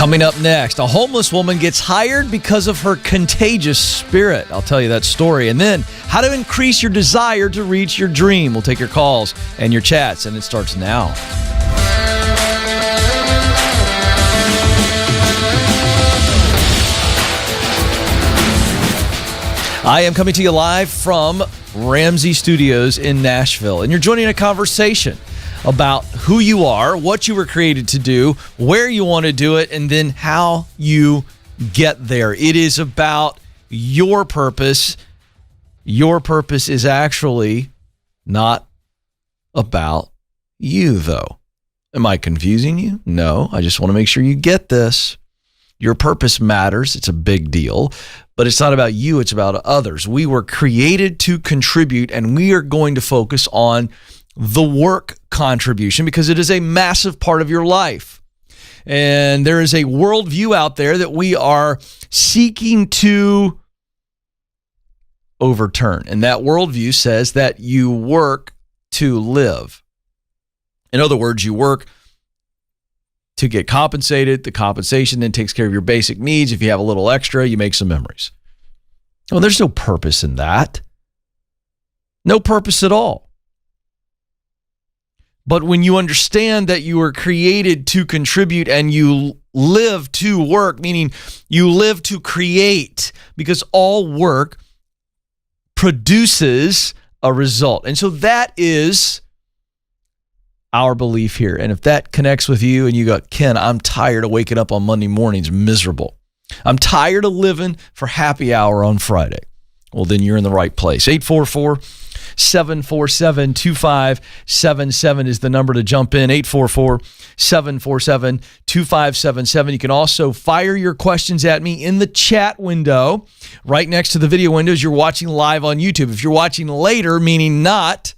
Coming up next, a homeless woman gets hired because of her contagious spirit. I'll tell you that story. And then, how to increase your desire to reach your dream. We'll take your calls and your chats, and it starts now. I am coming to you live from Ramsey Studios in Nashville, and you're joining a conversation about who you are, what you were created to do, where you want to do it, and then how you get there. It is about your purpose. Your purpose is actually not about you, though. Am I confusing you? No, I just want to make sure you get this. Your purpose matters. It's a big deal, but it's not about you. It's about others. We were created to contribute, and we are going to focus on the work contribution because it is a massive part of your life. And there is a worldview out there that we are seeking to overturn. And that worldview says that you work to live. In other words, you work to get compensated. The compensation then takes care of your basic needs. If you have a little extra, you make some memories. Well, there's no purpose in that. No purpose at all. But when you understand that you were created to contribute and you live to work, meaning you live to create, because all work produces a result. And so that is our belief here. And if that connects with you and you go, Ken, I'm tired of waking up on Monday mornings miserable. I'm tired of living for happy hour on Friday. Well, then you're in the right place. 844-747-2577 is the number to jump in. 844-747-2577. You can also fire your questions at me in the chat window right next to the video windows. You're watching live on YouTube. If you're watching later, meaning not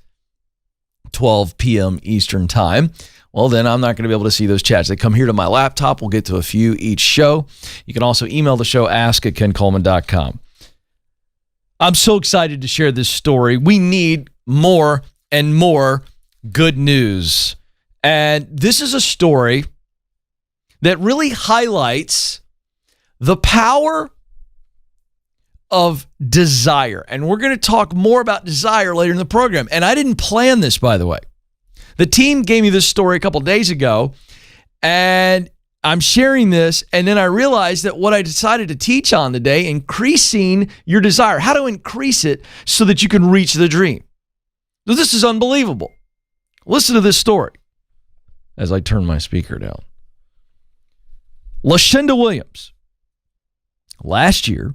12 p.m. Eastern time, well, then I'm not going to be able to see those chats. They come here to my laptop. We'll get to a few each show. You can also email the show, ask@kencoleman.com. I'm so excited to share this story. We need more and more good news. And this is a story that really highlights the power of desire. And we're going to talk more about desire later in the program. And I didn't plan this, by the way. The team gave me this story a couple days ago, and I'm sharing this, and then I realized that what I decided to teach on today, increasing your desire, how to increase it so that you can reach the dream. So this is unbelievable. Listen to this story as I turn my speaker down. LaShonda Williams, last year,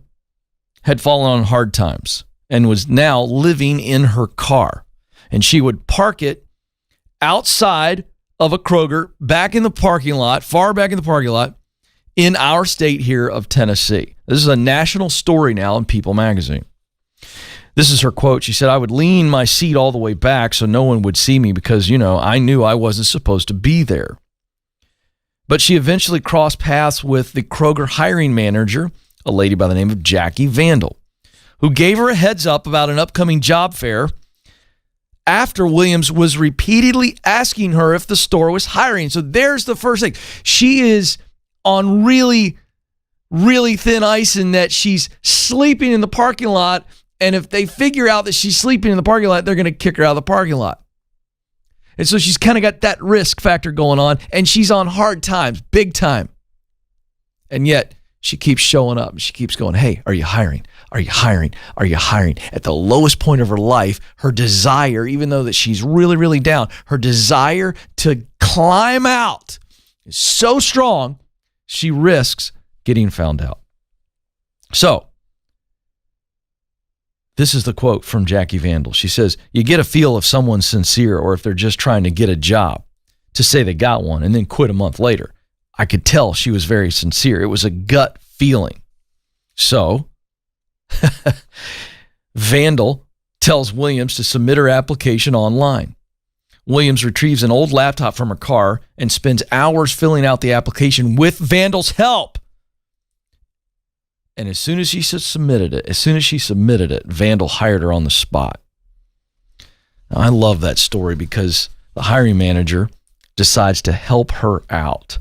had fallen on hard times and was now living in her car. And she would park it outside of a Kroger, back in the parking lot, far back in the parking lot, in our state here of Tennessee. This is a national story now in People magazine. This is her quote. She said, "I would lean my seat all the way back so no one would see me because, I knew I wasn't supposed to be there." But she eventually crossed paths with the Kroger hiring manager, a lady by the name of Jackie Vandal, who gave her a heads up about an upcoming job fair after Williams was repeatedly asking her if the store was hiring. So there's the first thing. She is on really, really thin ice in that she's sleeping in the parking lot, and if they figure out that she's sleeping in the parking lot, they're going to kick her out of the parking lot. And so she's kind of got that risk factor going on, and she's on hard times, big time. And yet, she keeps showing up. She keeps going, "Hey, are you hiring? Are you hiring? Are you hiring?" At the lowest point of her life, her desire, even though that she's really, really down, her desire to climb out is so strong, she risks getting found out. So, this is the quote from Jackie Vandal. She says, "You get a feel if someone's sincere or if they're just trying to get a job, to say they got one and then quit a month later. I could tell she was very sincere. It was a gut feeling." So, Vandal tells Williams to submit her application online. Williams retrieves an old laptop from her car and spends hours filling out the application with Vandal's help. And as soon as she submitted it, Vandal hired her on the spot. Now, I love that story because the hiring manager decides to help her out.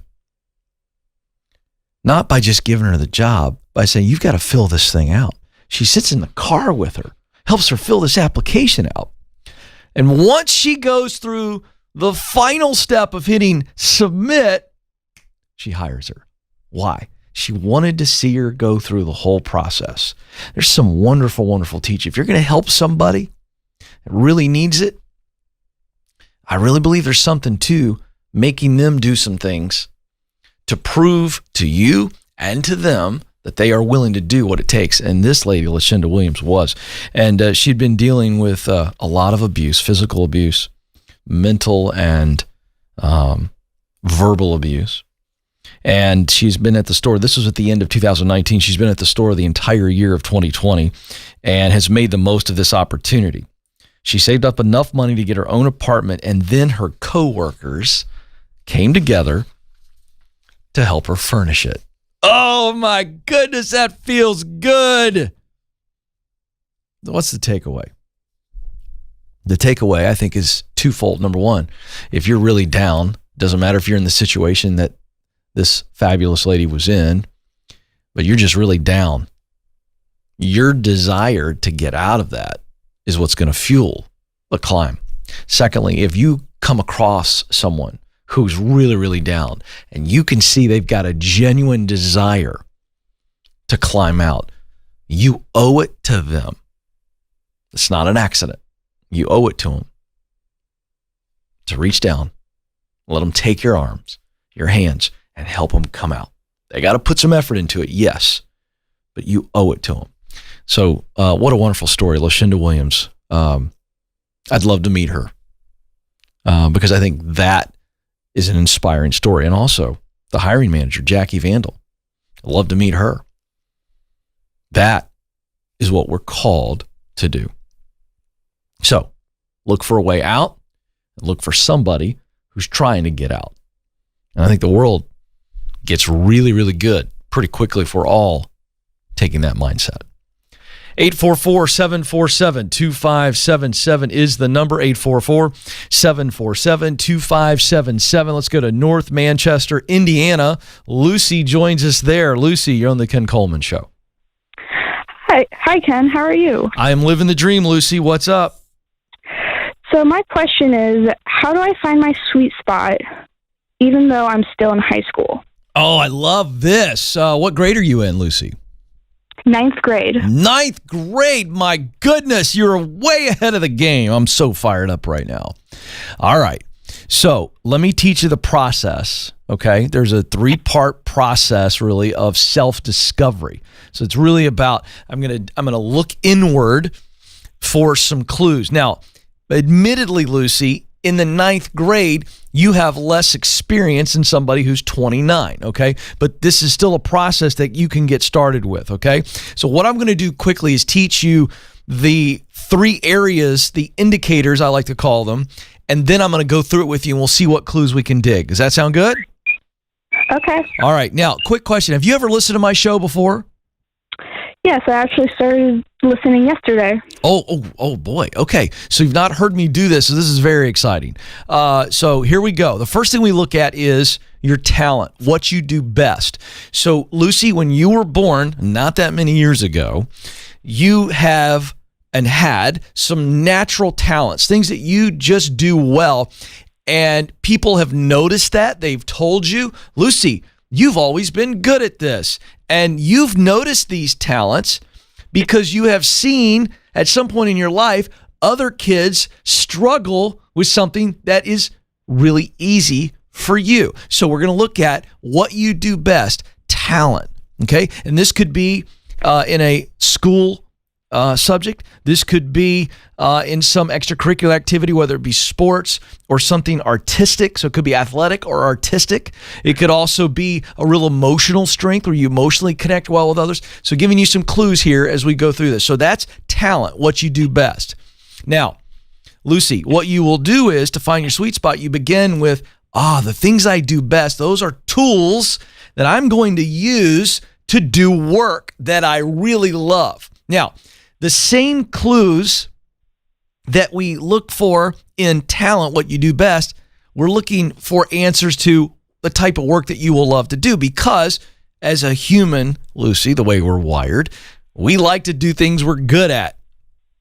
Not by just giving her the job, by saying, you've got to fill this thing out. She sits in the car with her, helps her fill this application out. And once she goes through the final step of hitting submit, she hires her. Why? She wanted to see her go through the whole process. There's some wonderful, wonderful teaching. If you're going to help somebody that really needs it, I really believe there's something to making them do some things to prove to you and to them that they are willing to do what it takes. And this lady, Lucinda Williams, was. And she'd been dealing with a lot of abuse, physical abuse, mental and verbal abuse. And she's been at the store. This was at the end of 2019. She's been at the store the entire year of 2020 and has made the most of this opportunity. She saved up enough money to get her own apartment, and then her coworkers came together to help her furnish it. Oh my goodness, that feels good. What's the takeaway? The takeaway, I think, is twofold. Number one, if you're really down, doesn't matter if you're in the situation that this fabulous lady was in, but you're just really down. Your desire to get out of that is what's going to fuel the climb. Secondly, if you come across someone who's really, really down and you can see they've got a genuine desire to climb out, you owe it to them. It's not an accident. You owe it to them to reach down, let them take your arms, your hands, and help them come out. They got to put some effort into it, yes, but you owe it to them. So what a wonderful story, Lucinda Williams. I'd love to meet her because I think that is an inspiring story. And also the hiring manager, Jackie Vandal. I'd love to meet her. That is what we're called to do. So look for a way out. Look for somebody who's trying to get out. And I think the world gets really, really good pretty quickly if we're all taking that mindset. 844-747-2577 is the number, 844-747-2577. Let's go to North Manchester, Indiana. Lucy joins us there. Lucy, you're on the Ken Coleman Show. Hi, Ken. How are you? I am living the dream, Lucy. What's up? So my question is, how do I find my sweet spot even though I'm still in high school? Oh, I love this. What grade are you in, Lucy? 9th grade. 9th grade. My goodness, you're way ahead of the game. I'm so fired up right now. All right. So let me teach you the process, okay? There's a 3-part process, really, of self-discovery. So it's really about, I'm gonna look inward for some clues. Now, admittedly, Lucy, in the 9th grade, you have less experience than somebody who's 29, okay? But this is still a process that you can get started with, okay? So what I'm going to do quickly is teach you the 3 areas, the indicators, I like to call them, and then I'm going to go through it with you and we'll see what clues we can dig. Does that sound good? Okay. All right. Now, quick question. Have you ever listened to my show before? Yes, I actually started listening yesterday. Oh boy. Okay. So you've not heard me do this, so this is very exciting. So here we go. The first thing we look at is your talent, what you do best. So Lucy, when you were born, not that many years ago, you have and had some natural talents, things that you just do well. And people have noticed that. They've told you, Lucy, you've always been good at this. And you've noticed these talents because you have seen at some point in your life other kids struggle with something that is really easy for you. So we're going to look at what you do best, talent, okay? And this could be in a school subject. This could be in some extracurricular activity, whether it be sports or something artistic. So it could be athletic or artistic. It could also be a real emotional strength where you emotionally connect well with others. So giving you some clues here as we go through this. So that's talent, what you do best. Now, Lucy, what you will do is to find your sweet spot, you begin with, the things I do best. Those are tools that I'm going to use to do work that I really love. Now, the same clues that we look for in talent, what you do best, we're looking for answers to the type of work that you will love to do because as a human, Lucy, the way we're wired, we like to do things we're good at,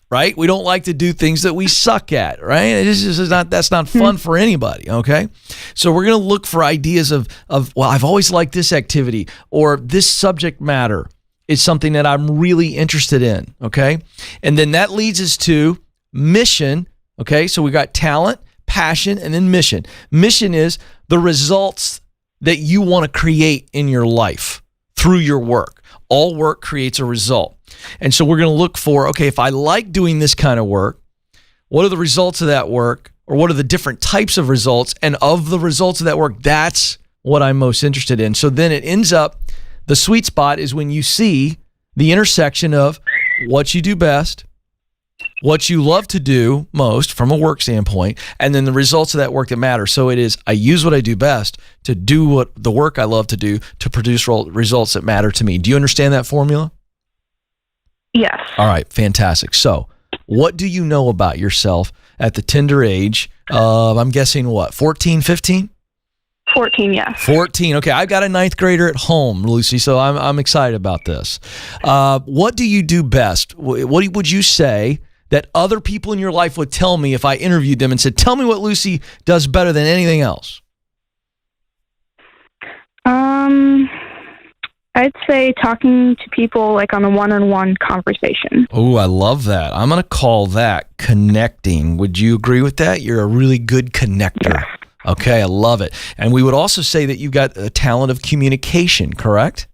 right? We don't like to do things that we suck at, right? That's not fun for anybody, okay? So we're going to look for ideas of, well, I've always liked this activity, or this subject matter is something that I'm really interested in, okay? And then that leads us to mission, okay? So we got talent, passion, and then mission. Mission is the results that you want to create in your life through your work. All work creates a result. And so we're going to look for, okay, if I like doing this kind of work, what are the results of that work? Or what are the different types of results? And of the results of that work, that's what I'm most interested in. So then it ends up, the sweet spot is when you see the intersection of what you do best, what you love to do most from a work standpoint, and then the results of that work that matter. So it is, I use what I do best to do what the work I love to do to produce results that matter to me. Do you understand that formula? Yes. All right, fantastic. So what do you know about yourself at the tender age of, I'm guessing what, 14, 15? 14, yes. 14. Okay, I've got a ninth grader at home, Lucy, so I'm excited about this. What do you do best? What would you say that other people in your life would tell me if I interviewed them and said, tell me what Lucy does better than anything else? I'd say talking to people like on a one-on-one conversation. Oh, I love that. I'm going to call that connecting. Would you agree with that? You're a really good connector. Yes. Okay, I love it. And we would also say that you've got a talent of communication, correct?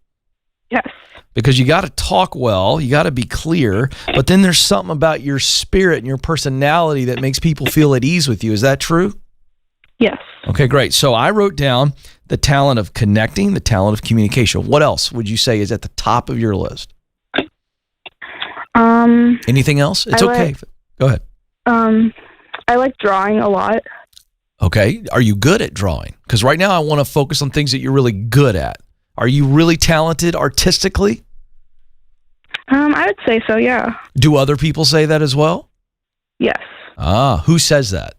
Yes. Because you got to talk well, you got to be clear, but then there's something about your spirit and your personality that makes people feel at ease with you. Is that true? Yes. Okay, great. So I wrote down the talent of connecting, the talent of communication. What else would you say is at the top of your list? Anything else? It's okay. Go ahead. I like drawing a lot. Okay. Are you good at drawing? Because right now I want to focus on things that you're really good at. Are you really talented artistically? I would say so, yeah. Do other people say that as well? Yes. Who says that?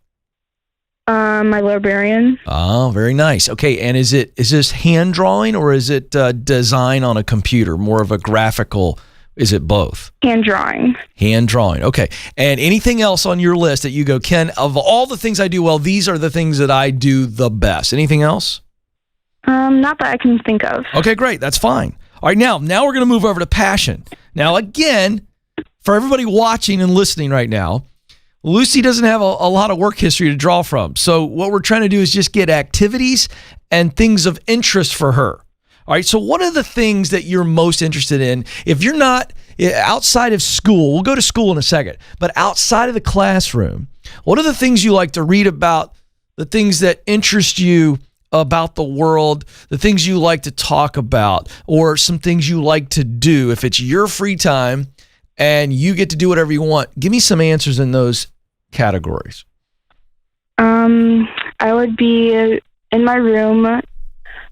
My librarian. Oh, very nice. Okay, and is this hand drawing or is it design on a computer? More of a graphical? Is it both? Hand drawing. Hand drawing. Okay. And anything else on your list that you go, Ken, of all the things I do well, these are the things that I do the best. Anything else? Not that I can think of. Okay, great. That's fine. All right, now we're going to move over to passion. Now, again, for everybody watching and listening right now, Lucy doesn't have a lot of work history to draw from. So what we're trying to do is just get activities and things of interest for her. All right, so what are the things that you're most interested in? If you're not outside of school, we'll go to school in a second, but outside of the classroom, what are the things you like to read about, the things that interest you about the world, the things you like to talk about, or some things you like to do? If it's your free time and you get to do whatever you want, give me some answers in those categories. I would be in my room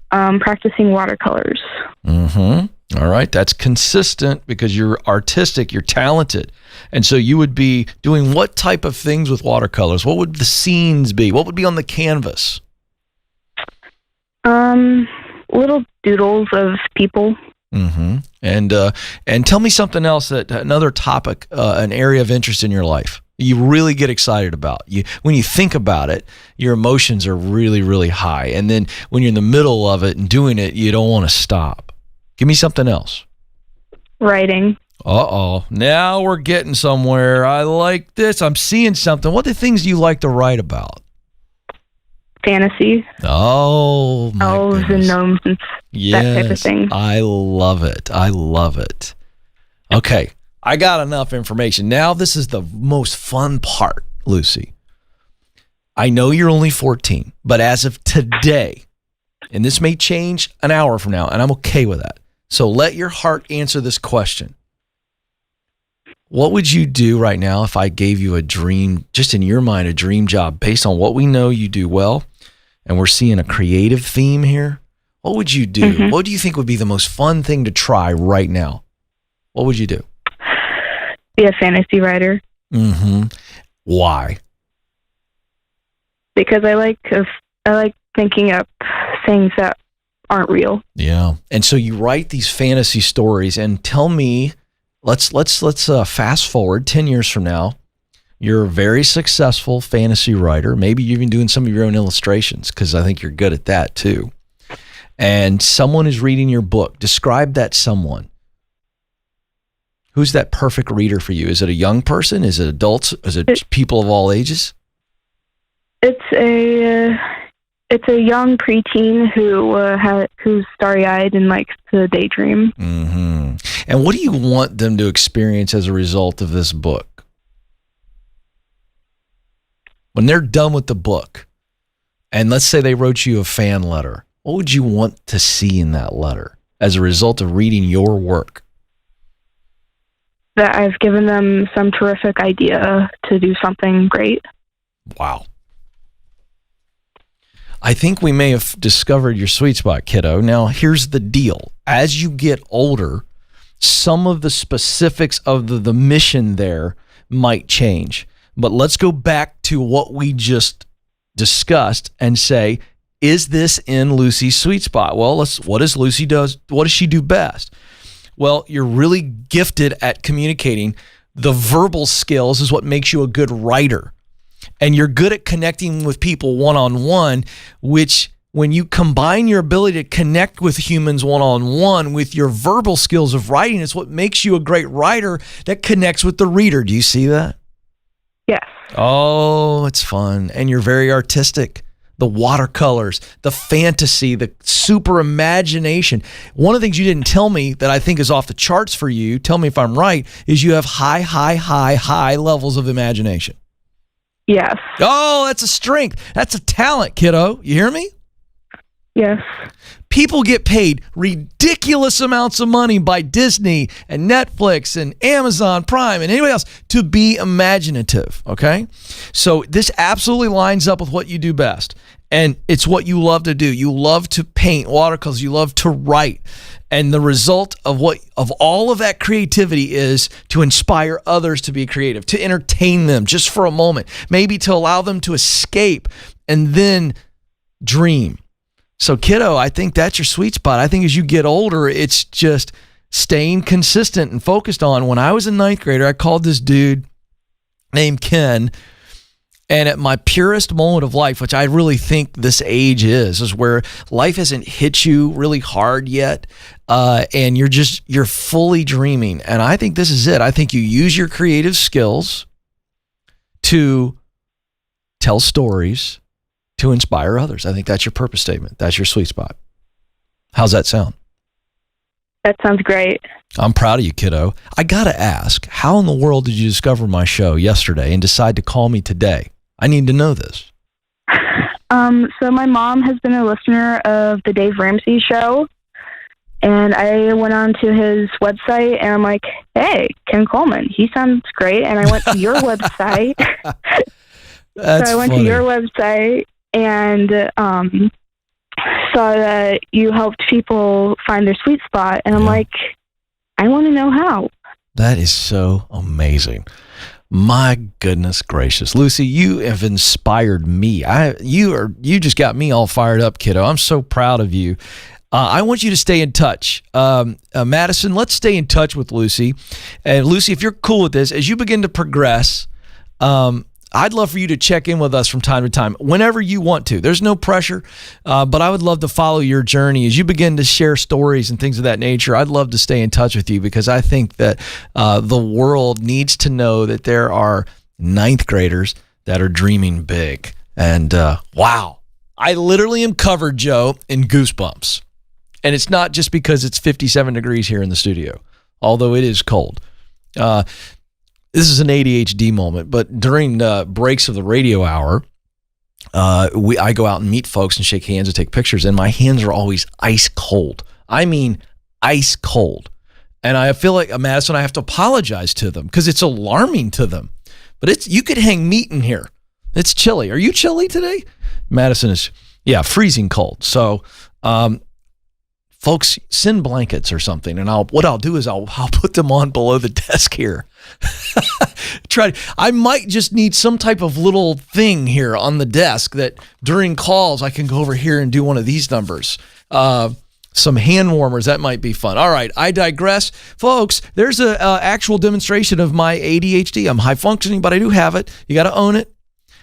practicing watercolors. Mm-hmm. All right. That's consistent because you're artistic, you're talented. And so you would be doing what type of things with watercolors? What would the scenes be? What would be on the canvas? Little doodles of people. Mm-hmm. And tell me something else, another topic, an area of interest in your life you really get excited about. When you think about it, your emotions are really, really high. And then when you're in the middle of it and doing it, you don't want to stop. Give me something else. Writing. Uh-oh. Now we're getting somewhere. I like this. I'm seeing something. What are the things you like to write about? Fantasy. Oh, my elves goodness. and gnomes and that type of thing. I love it. I love it. Okay. I got enough information. Now this is the most fun part, Lucy. I know you're only 14, but as of today, and this may change an hour from now, and I'm okay with that. So let your heart answer this question. What would you do right now if I gave you a dream, just in your mind, a dream job based on what we know you do well, and we're seeing a creative theme here? What would you do? Mm-hmm. What do you think would be the most fun thing to try right now? What would you do? Be a fantasy writer. Mm-hmm. Why? Because I like thinking up things that aren't real. Yeah. And so you write these fantasy stories, and tell me, let's fast forward 10 years from now. You're a very successful fantasy writer. Maybe you're even doing some of your own illustrations, because I think you're good at that too. And someone is reading your book. Describe that someone. Who's that perfect reader for you? Is it a young person? Is it adults? Is it people of all ages? It's a young preteen who's starry-eyed and likes to daydream. Mm-hmm. And what do you want them to experience as a result of this book? When they're done with the book, and let's say they wrote you a fan letter, what would you want to see in that letter as a result of reading your work? That I've given them some terrific idea to do something great. Wow. I think we may have discovered your sweet spot, kiddo. Now, here's the deal. As you get older, some of the specifics of the mission there might change. But let's go back to what we just discussed and say, is this in Lucy's sweet spot? Well, what does Lucy does? What does she do best? Well, you're really gifted at communicating. The verbal skills is what makes you a good writer. And you're good at connecting with people one-on-one, which when you combine your ability to connect with humans one-on-one with your verbal skills of writing, it's what makes you a great writer that connects with the reader. Do you see that? Yes. Oh, it's fun. And you're very artistic. The watercolors, the fantasy, the super imagination. One of the things you didn't tell me that I think is off the charts for you, tell me if I'm right, is you have high levels of imagination. Yes. Oh, that's a strength. That's a talent, kiddo. You hear me? Yes. People get paid ridiculous amounts of money by Disney and Netflix and Amazon Prime and anybody else to be imaginative, okay? So this absolutely lines up with what you do best. And it's what you love to do. You love to paint watercolors. You love to write. And the result of all of that creativity is to inspire others to be creative, to entertain them just for a moment, maybe to allow them to escape and then dream. So, kiddo, I think that's your sweet spot. I think as you get older, it's just staying consistent and focused on. When I was a ninth grader, I called this dude named Ken, and at my purest moment of life, which I really think this age is where life hasn't hit you really hard yet, and you're fully dreaming. And I think this is it. I think you use your creative skills to tell stories, to inspire others. I think that's your purpose statement. That's your sweet spot. How's that sound? That sounds great. I'm proud of you, kiddo. I got to ask, how in the world did you discover my show yesterday and decide to call me today? I need to know this. So my mom has been a listener of the Dave Ramsey show, and I went on to his website, and I'm like, hey, Ken Coleman, he sounds great. And I went to your website. That's so I went funny. to your website and saw that you helped people find their sweet spot. And I'm like, I want to know how. That is so amazing. My goodness gracious. Lucy, you have inspired me. You just got me all fired up, kiddo. I'm so proud of you. I want you to stay in touch. Madison, let's stay in touch with Lucy. And Lucy, if you're cool with this, as you begin to progress, I'd love for you to check in with us from time to time, whenever you want to. There's no pressure, but I would love to follow your journey. As you begin to share stories and things of that nature, I'd love to stay in touch with you because I think that the world needs to know that there are ninth graders that are dreaming big. And wow, I literally am covered, Joe, in goosebumps. And it's not just because it's 57 degrees here in the studio, although it is cold. This is an ADHD moment, but during breaks of the radio hour, I go out and meet folks and shake hands and take pictures, and my hands are always ice cold. I mean, ice cold. And I feel like, Madison, I have to apologize to them because it's alarming to them. But you could hang meat in here. It's chilly. Are you chilly today? Madison is, freezing cold. So folks, send blankets or something, and what I'll do is I'll put them on below the desk here. I might just need some type of little thing here on the desk that during calls I can go over here and do one of these numbers. Some hand warmers, that might be fun. All right, I digress. Folks, there's an actual demonstration of my ADHD. I'm high functioning, but I do have it. You got to own it,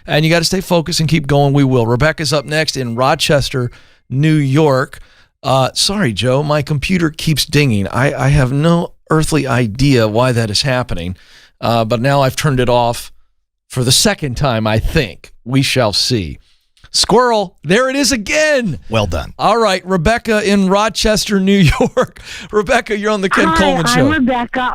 and you got to stay focused and keep going. We will. Rebecca's up next in Rochester, New York. Sorry, Joe, my computer keeps dinging. I have no earthly idea why that is happening, but now I've turned it off for the second time, I think. We shall see. Squirrel, there it is again. Well done. All right, Rebecca in Rochester, New York. Rebecca, you're on the Ken Coleman Show. I'm Rebecca.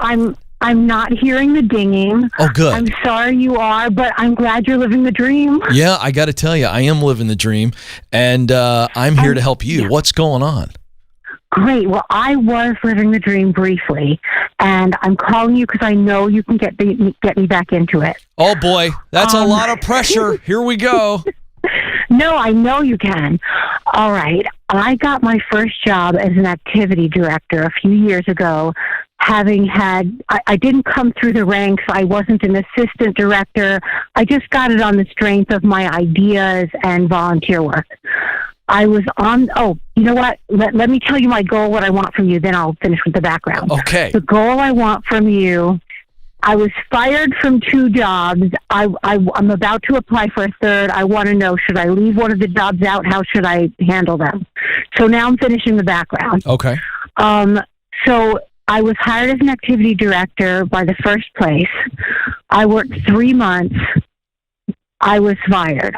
I'm not hearing the dinging. Oh, good. I'm sorry you are, but I'm glad you're living the dream. Yeah, I got to tell you, I am living the dream, and I'm here to help you. Yeah. What's going on? Great. Well, I was living the dream briefly, and I'm calling you because I know you can get me back into it. Oh, boy. That's a lot of pressure. Here we go. No, I know you can. All right. I got my first job as an activity director a few years ago, having had, I didn't come through the ranks. I wasn't an assistant director. I just got it on the strength of my ideas and volunteer work. I was on, you know what? Let me tell you my goal, what I want from you, then I'll finish with the background. Okay. The goal I want from you, I was fired from 2 jobs. I'm about to apply for a third. I want to know, should I leave one of the jobs out? How should I handle them? So now I'm finishing the background. Okay. So I was hired as an activity director by the first place. I worked 3 months. I was fired.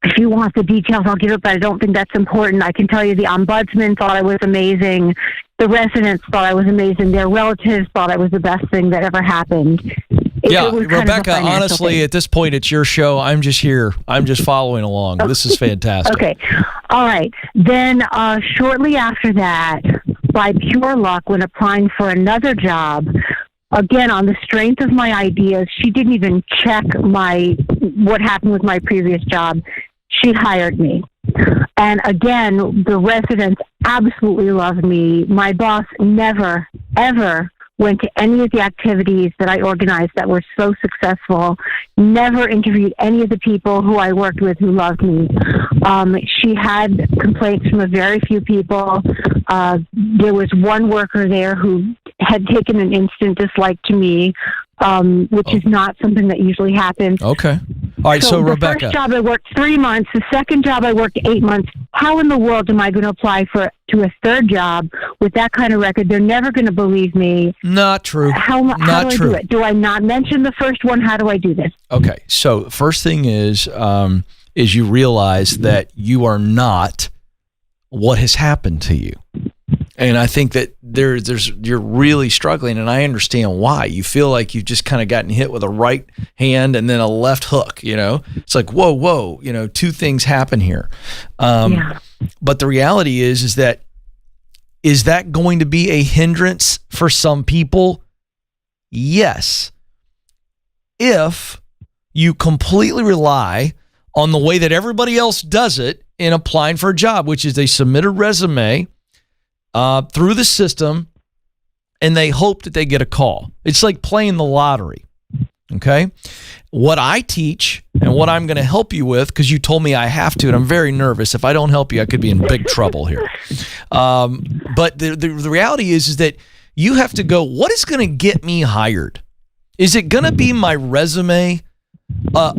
If you want the details, I'll give it, but I don't think that's important. I can tell you the ombudsman thought I was amazing. The residents thought I was amazing. Their relatives thought I was the best thing that ever happened. Yeah, Rebecca, honestly, at this point, it's your show. I'm just here. I'm just following along. This is fantastic. Okay. All right. Then shortly after that, by pure luck, when applying for another job, again, on the strength of my ideas, she didn't even check what happened with my previous job. She hired me. And again, the residents absolutely loved me. My boss never, ever went to any of the activities that I organized that were so successful, never interviewed any of the people who I worked with who loved me. She had complaints from a very few people. There was one worker there who had taken an instant dislike to me, which is not something that usually happens. Okay. All right, so Rebecca. The first job I worked 3 months. The second job I worked 8 months. How in the world am I going to apply to a third job with that kind of record? They're never going to believe me. Not true. How do I do it? Do I not mention the first one? How do I do this? Okay, so first thing is you realize that you are not what has happened to you. And I think that you're really struggling, and I understand why. You feel like you've just kind of gotten hit with a right hand and then a left hook, It's like, whoa, 2 things happen here. Yeah. But the reality is that going to be a hindrance for some people? Yes. If you completely rely on the way that everybody else does it in applying for a job, which is they submit a resume through the system, and they hope that they get a call. It's like playing the lottery, okay? What I teach and what I'm going to help you with, because you told me I have to, and I'm very nervous. If I don't help you, I could be in big trouble here. But the reality is that you have to go, what is going to get me hired? Is it going to be my resume,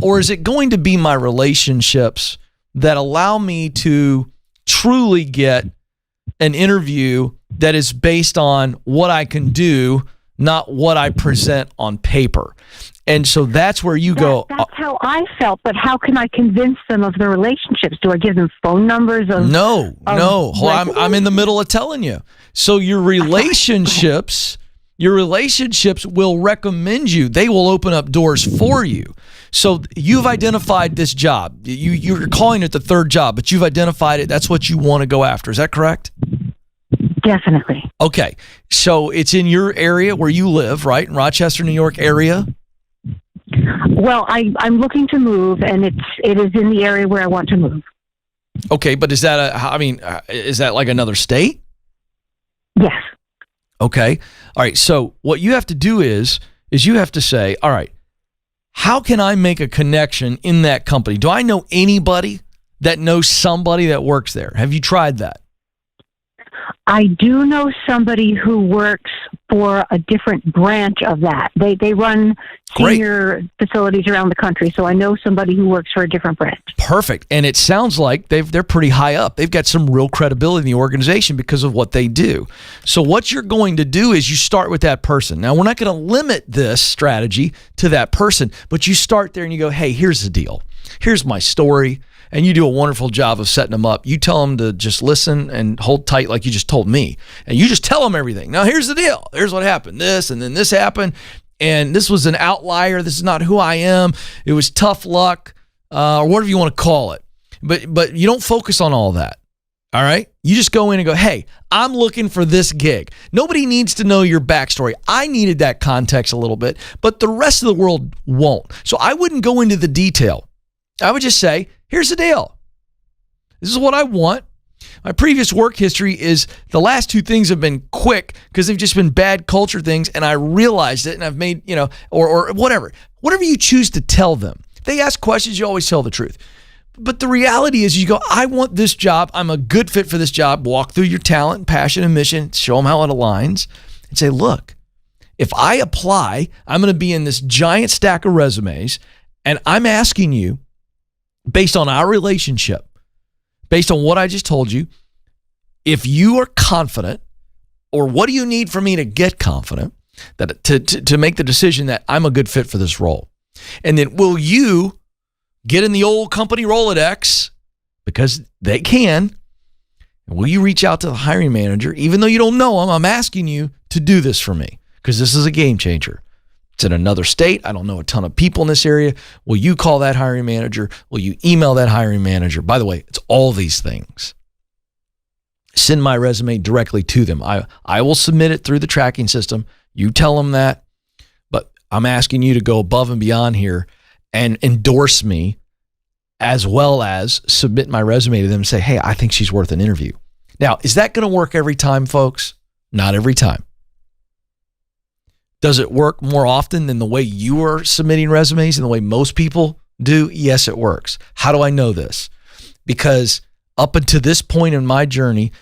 or is it going to be my relationships that allow me to truly get an interview that is based on what I can do, not what I present on paper? And so that's where you go. That's how I felt, but how can I convince them of the relationships? Do I give them phone numbers? No. I'm in the middle of telling you. So your relationships will recommend you. They will open up doors for you. So you've identified this job. You're calling it the third job, but you've identified it. That's what you want to go after. Is that correct? Definitely. Okay. So it's in your area where you live, right? In Rochester, New York area? Well, I'm looking to move, and it is in the area where I want to move. Okay, but is that like another state? Yes. Okay. All right. So what you have to do is you have to say, all right, how can I make a connection in that company? Do I know anybody that knows somebody that works there? Have you tried that? I do know somebody who works for a different branch of that. They run senior facilities around the country, so I know somebody who works for a different branch. Perfect. And it sounds like they're pretty high up. They've got some real credibility in the organization because of what they do. So what you're going to do is you start with that person. Now, we're not going to limit this strategy to that person, but you start there and you go, hey, here's the deal. Here's my story. And you do a wonderful job of setting them up. You tell them to just listen and hold tight like you just told me. And you just tell them everything. Now, here's the deal. Here's what happened. This, and then this happened. And this was an outlier. This is not who I am. It was tough luck, or whatever you want to call it. But you don't focus on all that. All right? You just go in and go, hey, I'm looking for this gig. Nobody needs to know your backstory. I needed that context a little bit, but the rest of the world won't. So I wouldn't go into the detail. I would just say, here's the deal. This is what I want. My previous work history is the last two things have been quick because they've just been bad culture things, and I realized it, and I've made, or whatever. Whatever you choose to tell them. If they ask questions, you always tell the truth. But the reality is you go, I want this job. I'm a good fit for this job. Walk through your talent and passion and mission. Show them how it aligns and say, look, if I apply, I'm going to be in this giant stack of resumes, and I'm asking you, based on our relationship, based on what I just told you, if you are confident, or what do you need for me to get confident, that to make the decision that I'm a good fit for this role? And then will you get in the old company Rolodex, because they can, and will you reach out to the hiring manager, even though you don't know them? I'm asking you to do this for me because this is a game changer. It's in another state. I don't know a ton of people in this area. Will you call that hiring manager? Will you email that hiring manager? By the way, it's all these things. Send my resume directly to them. I will submit it through the tracking system. You tell them that. But I'm asking you to go above and beyond here and endorse me, as well as submit my resume to them and say, hey, I think she's worth an interview. Now, is that going to work every time, folks? Not every time. Does it work more often than the way you are submitting resumes and the way most people do? Yes, it works. How do I know this? Because up until this point in my journey,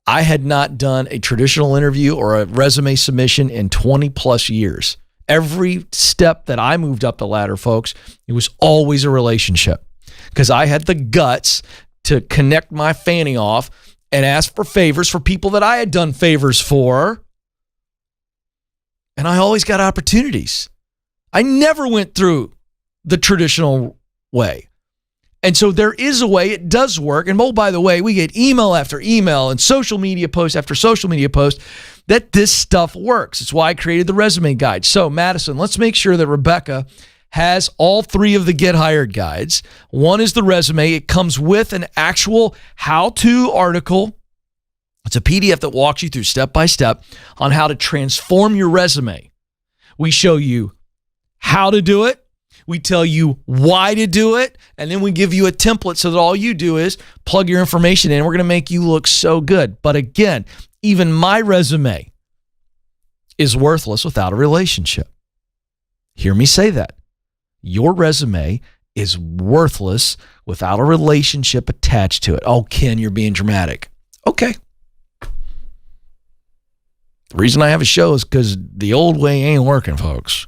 I had not done a traditional interview or a resume submission in 20 plus years. Every step that I moved up the ladder, folks, it was always a relationship, because I had the guts to connect my fanny off and ask for favors for people that I had done favors for. And I always got opportunities. I never went through the traditional way. And so there is a way. It does work. And oh, by the way, we get email after email and social media post after social media post that this stuff works. It's why I created the resume guide. So Madison, let's make sure that Rebecca has all three of the Get Hired guides. One is the resume. It comes with an actual how-to article. It's a PDF that walks you through step by step on how to transform your resume. We show you how to do it. We tell you why to do it. And then we give you a template so that all you do is plug your information in. We're going to make you look so good. But again, even my resume is worthless without a relationship. Hear me say that. Your resume is worthless without a relationship attached to it. Oh, Ken, you're being dramatic. Okay. The reason I have a show is because the old way ain't working, folks.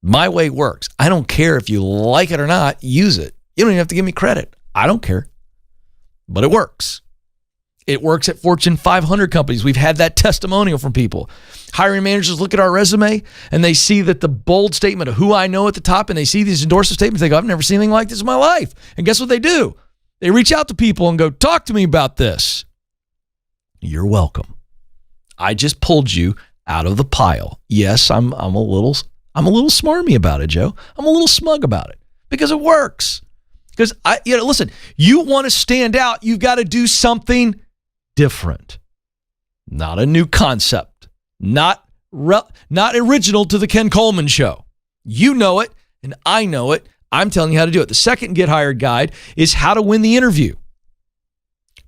My way works. I don't care if you like it or not, use it. You don't even have to give me credit. I don't care. But it works. It works at Fortune 500 companies. We've had that testimonial from people. Hiring managers look at our resume and they see that the bold statement of who I know at the top, and they see these endorsement statements. They go, I've never seen anything like this in my life. And guess what they do? They reach out to people and go, talk to me about this. You're welcome. I just pulled you out of the pile. Yes, I'm a little smarmy about it, Joe. I'm a little smug about it because it works. Because listen, you want to stand out, you've got to do something different. Not a new concept. Not original to the Ken Coleman Show. You know it, and I know it. I'm telling you how to do it. The second Get Hired guide is how to win the interview.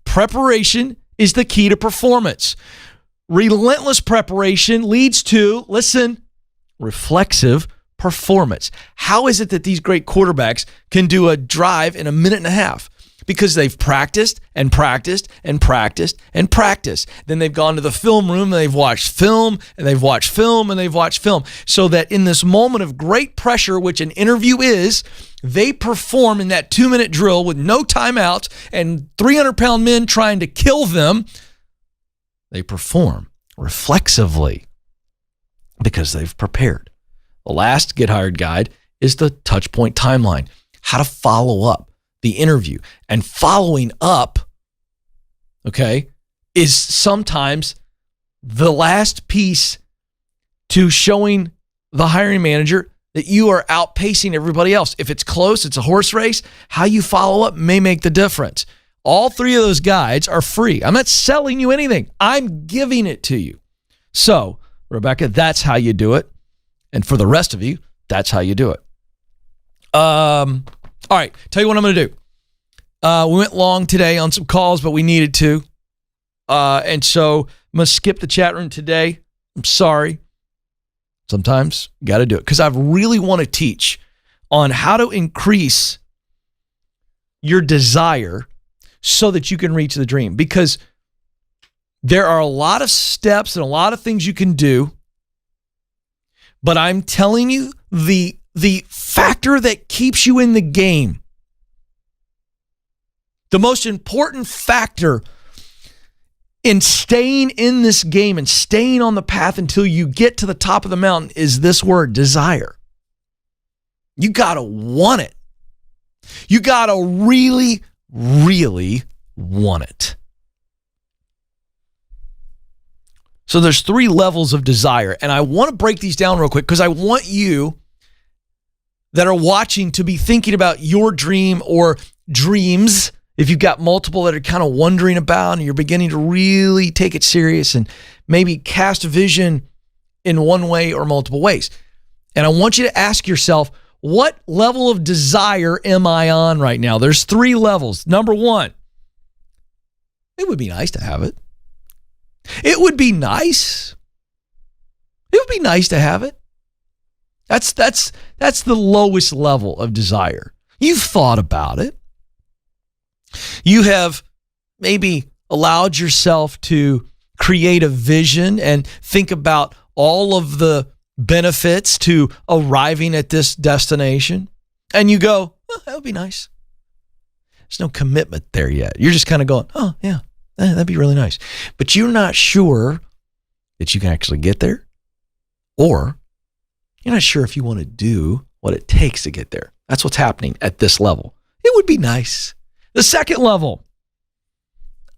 Preparation is the key to performance. Relentless preparation leads to, listen, reflexive performance. How is it that these great quarterbacks can do a drive in a minute and a half? Because they've practiced and practiced and practiced and practiced. Then they've gone to the film room and they've watched film and they've watched film and they've watched film. So that in this moment of great pressure, which an interview is, they perform in that 2-minute drill with no timeouts and 300-pound men trying to kill them. They perform reflexively because they've prepared. The last Get Hired guide is the touchpoint timeline, how to follow up the interview. And following up, okay, is sometimes the last piece to showing the hiring manager that you are outpacing everybody else. If it's close, it's a horse race, how you follow up may make the difference. All three of those guides are free. I'm not selling you anything. I'm giving it to you. So, Rebecca, that's how you do it. And for the rest of you, that's how you do it. All right, tell you what I'm going to do. We went long today on some calls, but we needed to. And so I'm going to skip the chat room today. I'm sorry. Sometimes you got to do it because I really want to teach on how to increase your desire so that you can reach the dream. Because there are a lot of steps and a lot of things you can do. But I'm telling you, the factor that keeps you in the game, the most important factor in staying in this game and staying on the path until you get to the top of the mountain is this word, desire. You got to want it. You got to really, really want it. So there's 3 levels of desire, and I want to break these down real quick because I want you that are watching to be thinking about your dream or dreams. If you've got multiple that are kind of wondering about and you're beginning to really take it serious and maybe cast a vision in one way or multiple ways. And I want you to ask yourself, what level of desire am I on right now? There's 3 levels. Number 1, it would be nice to have it. It would be nice. It would be nice to have it. That's the lowest level of desire. You've thought about it. You have maybe allowed yourself to create a vision and think about all of the benefits to arriving at this destination. And you go, oh, that would be nice. There's no commitment there yet. You're just kind of going, oh, yeah, that'd be really nice. But you're not sure that you can actually get there, or you're not sure if you want to do what it takes to get there. That's what's happening at this level. It would be nice. The second level,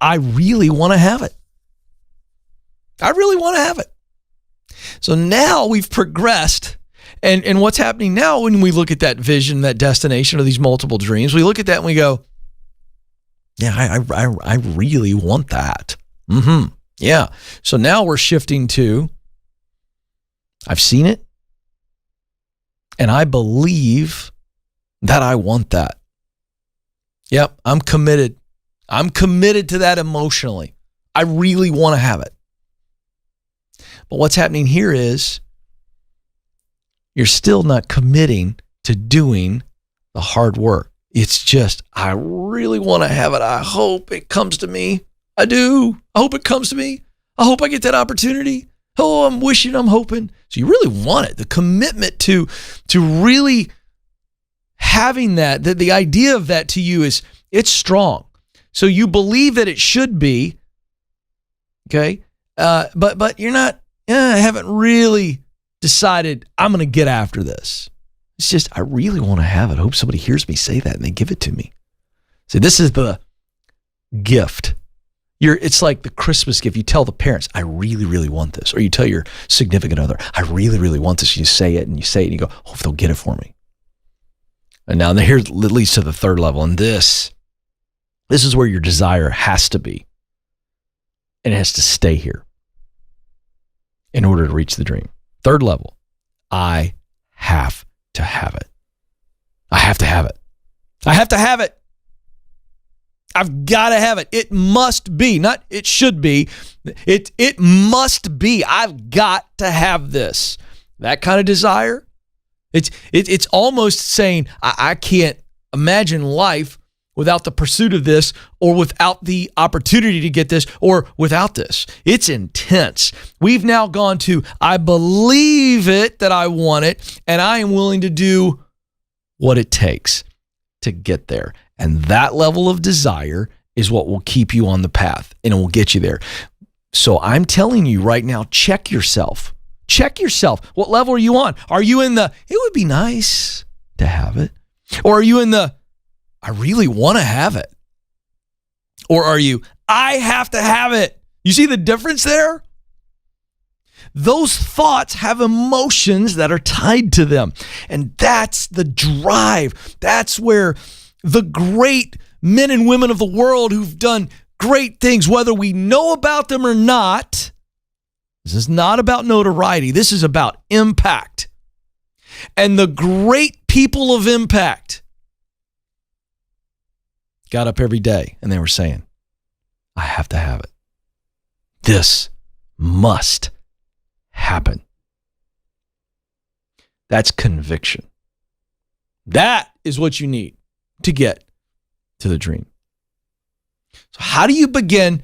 I really want to have it. I really want to have it. So now we've progressed, and what's happening now when we look at that vision, that destination, or these multiple dreams, we look at that and we go, yeah, I really want that. Yeah. So now we're shifting to, I've seen it, and I believe that I want that. Yep, I'm committed. I'm committed to that emotionally. I really want to have it. But what's happening here is you're still not committing to doing the hard work. It's just, I really want to have it. I hope it comes to me. I do. I hope it comes to me. I hope I get that opportunity. Oh, I'm wishing, I'm hoping. So you really want it. The commitment to really having that, the idea of that to you is, it's strong. So you believe that it should be, okay? But you're not, I haven't really decided I'm going to get after this. It's just, I really want to have it. I hope somebody hears me say that and they give it to me. So this is the gift. It's like the Christmas gift. You tell the parents, I really, really want this. Or you tell your significant other, I really, really want this. You say it and you go, oh, if they'll get it for me. And now here it leads to the third level. And this is where your desire has to be. And it has to stay here in order to reach the dream. Third level, I have to have it. I have to have it. I have to have it. I've got to have it. It must be, not it should be. It must be. I've got to have this. That kind of desire. It's almost saying I can't imagine life without the pursuit of this, or without the opportunity to get this, or without this. It's intense. We've now gone to, I believe it that I want it, and I am willing to do what it takes to get there. And that level of desire is what will keep you on the path, and it will get you there. So I'm telling you right now, check yourself. Check yourself. What level are you on? Are you in the, it would be nice to have it? Or are you in the, I really want to have it? Or are you, I have to have it? You see the difference there? Those thoughts have emotions that are tied to them. And that's the drive. That's where the great men and women of the world who've done great things, whether we know about them or not, this is not about notoriety. This is about impact. And the great people of impact got up every day and they were saying, I have to have it. This must happen. That's conviction. That is what you need to get to the dream. So how do you begin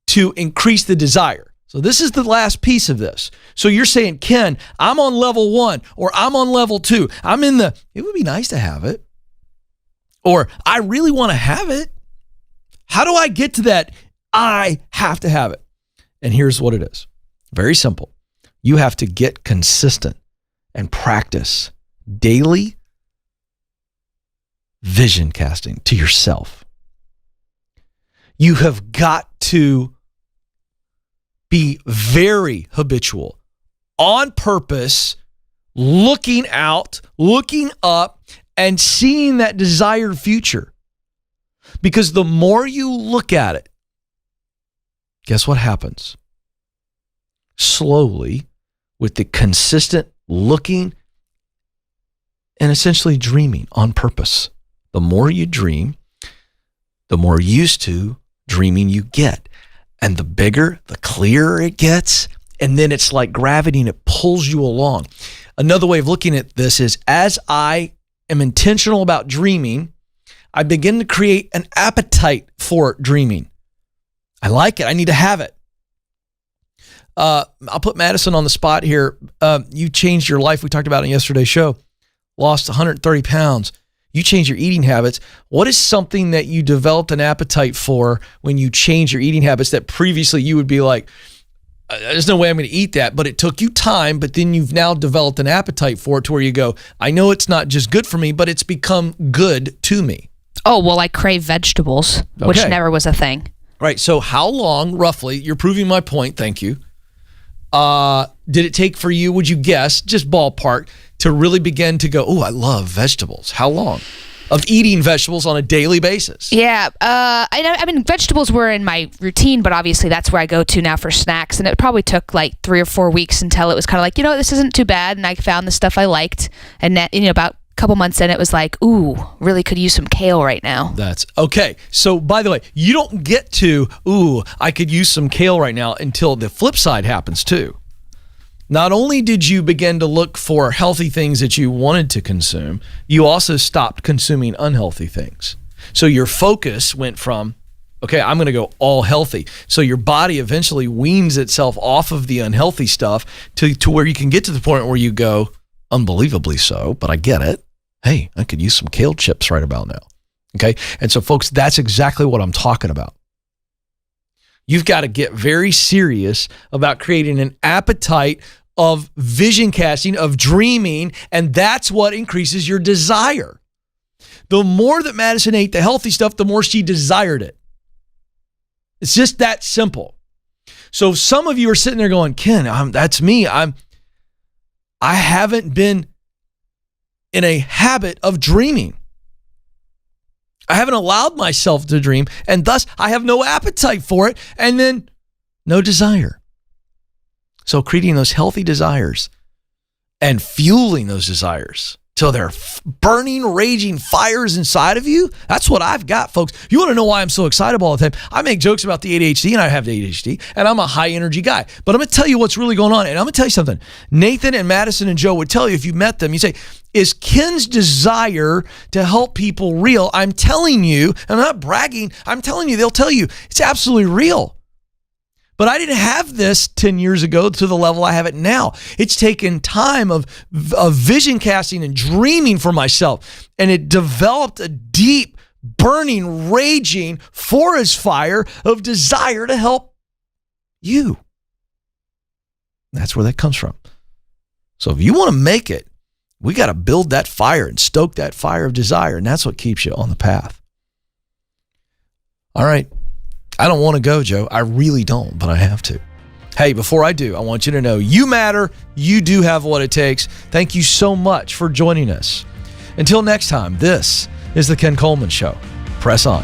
to increase the desire? So this is the last piece of this. So you're saying, Ken, I'm on level 1 or I'm on level 2. I'm in the, it would be nice to have it. Or I really want to have it. How do I get to that? I have to have it. And here's what it is. Very simple. You have to get consistent and practice daily vision casting to yourself. You have got to be very habitual, on purpose, looking out, looking up, and seeing that desired future. Because the more you look at it, guess what happens? Slowly, with the consistent looking and essentially dreaming on purpose. The more you dream, the more used to dreaming you get. And the bigger, the clearer it gets. And then it's like gravity and it pulls you along. Another way of looking at this is, as I am intentional about dreaming, I begin to create an appetite for dreaming. I like it. I need to have it. I'll put Madison on the spot here. You changed your life. We talked about it in yesterday's show. Lost 130 pounds. You change your eating habits. What is something that you developed an appetite for when you change your eating habits that previously you would be like, there's no way I'm going to eat that, but it took you time, but then you've now developed an appetite for it to where you go, I know it's not just good for me, but it's become good to me. Oh, well, I crave vegetables, which never was a thing. Right. So how long, roughly, you're proving my point, thank you, did it take for you, would you guess, just ballpark, to really begin to go, oh, I love vegetables? How long of eating vegetables on a daily basis? Yeah. I mean, vegetables were in my routine, but obviously that's where I go to now for snacks. And it probably took like 3 or 4 weeks until it was kind of like, this isn't too bad. And I found the stuff I liked. And that, about a couple months in, it was like, ooh, really could use some kale right now. That's okay. So by the way, you don't get to, ooh, I could use some kale right now until the flip side happens too. Not only did you begin to look for healthy things that you wanted to consume, you also stopped consuming unhealthy things. So your focus went from, okay, I'm going to go all healthy. So your body eventually weans itself off of the unhealthy stuff to where you can get to the point where you go, unbelievably so, but I get it. Hey, I could use some kale chips right about now. Okay. And so folks, that's exactly what I'm talking about. You've got to get very serious about creating an appetite of vision casting, of dreaming, and that's what increases your desire. The more that Madison ate the healthy stuff, the more she desired it. It's just that simple. So some of you are sitting there going, Ken, that's me. I haven't been in a habit of dreaming. I haven't allowed myself to dream, and thus I have no appetite for it, and then no desire. So creating those healthy desires and fueling those desires till they're burning, raging fires inside of you. That's what I've got, folks. You want to know why I'm so excitable all the time? I make jokes about the ADHD, and I have the ADHD, and I'm a high energy guy. But I'm going to tell you what's really going on, and I'm going to tell you something. Nathan and Madison and Joe would tell you if you met them, you say, is Ken's desire to help people real? I'm telling you, I'm not bragging, I'm telling you, they'll tell you, it's absolutely real. But I didn't have this 10 years ago to the level I have it now. It's taken time of vision casting and dreaming for myself. And it developed a deep, burning, raging forest fire of desire to help you. That's where that comes from. So if you want to make it, we got to build that fire and stoke that fire of desire. And that's what keeps you on the path. All right. I don't want to go, Joe. I really don't, but I have to. Hey, before I do, I want you to know you matter. You do have what it takes. Thank you so much for joining us. Until next time, this is the Ken Coleman Show. Press on.